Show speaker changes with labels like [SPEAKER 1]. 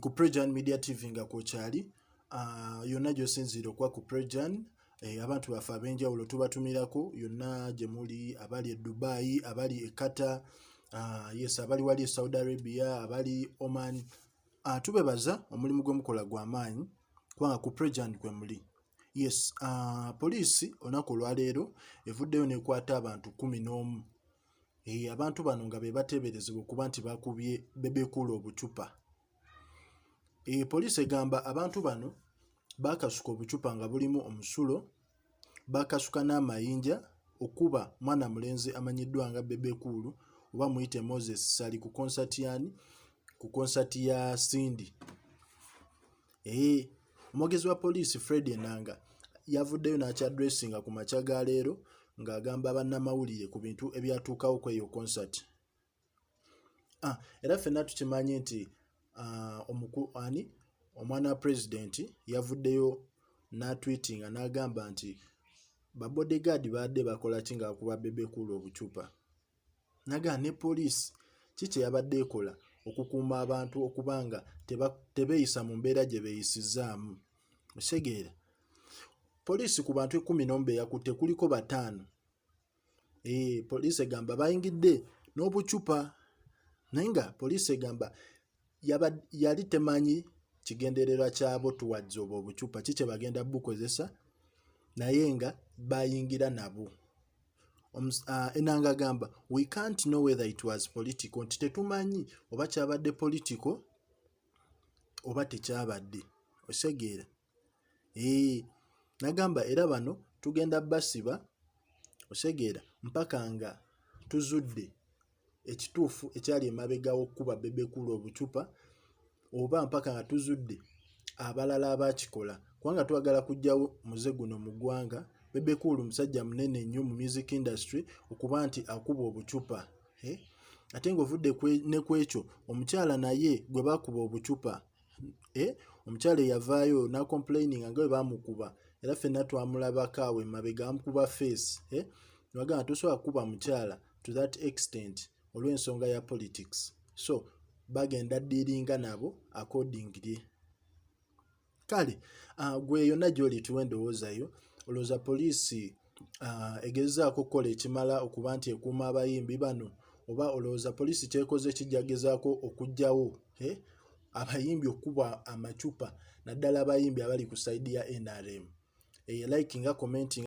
[SPEAKER 1] ku Prejan Media TV nga kwokyali yonna gy'osinziira okuba ku Prejan. Abantu baffe ab'enjawulo tubatumirako yonna gye muli, abali e Dubai, abali e Qatar, yes, abali wali e Saudi Arabia, abali Oman. Tubebaza omulimu gwe mukola gw'amaanyi kubanga ku Prejan kwe muli. Yes, poliisi olunaku olwaleero evuddeyo n'ekwata abantu 11. Abantu bano nga be bateeberezebwa okuba nti bakubye Bebe Obucupa. Poliisi egamba abantu bano bakasuka obucupa nga bulimu omusulo, bakasuka n'amayinja okuba mwana mulenzi amanyiddwa nga Bebe oba muyite Moses Sali ku konsati yani ku konsati ya Cindy. Omwogezi wa poliisi Fred Enanga yavuddeyo n'akyadressinga ku makya ga leero ng'agamba bannamawulire ku bintu ebyatuukawo ku eyo konsati. Era ffenna tukimanyi nti omwana wa pulezidenti yavuddeyo n'atwitinga n'agamba nti babodegaadi baadde bakola ki nga bakuba Bebe obucupa. Naga ne poliisi kiki yabadde ekola okukuuma abantu okubanga tebeeyisa mu mbeera gye beeyisizaamu. Osegeera poliisi ku bantu 11 be yakutte kuliko 5. Poliisi egamba bayingidde n'obucupa naye nga poliisi egamba yali temanyi kigendererwa kyabo tuwadde obwo obucupa kiki bagenda bukozesa naye nga bayingira nabo. Enanga agamba we can't know whether it was political, nti tetumanyi oba kyabadde political oba tekyabadde. Osegeera nagamba era bano tugenda basiba osegeera mpaka nga tuzudde ekituufu ekyali emabega w'okuba Bebe obucupa oba mpaka nga tuzudde abalala abakikola kubanga twagala kujjawo muze guno mu ggwanga. Bebe musajja munene nnyo mu music industry okuba nti akuba obucupa. Ate ng'ovudde ne kwekyo omukyala naye gwe bakuba obucupa, omukyala yavaayo na complaining nga bwe bamukuba era ffenna twamulabako awo emabega amukuba face. Nagamba tosobola kuba mukyala to that extent olw'ensonga ya politics. So bagenda ddiiringa nabo accordingly. Kale gwe yonna gy'oli tuwe endowoozayo olowooza poliisi egezaako okukola ekimala okuba nti ekuuma abayimbi bano oba olowooza poliisi kyekoze kijjagezaako okuggyawo abayimbi okuba amacupa naddala abayimbi abali ku sayidi ya NRM. Likinga commenting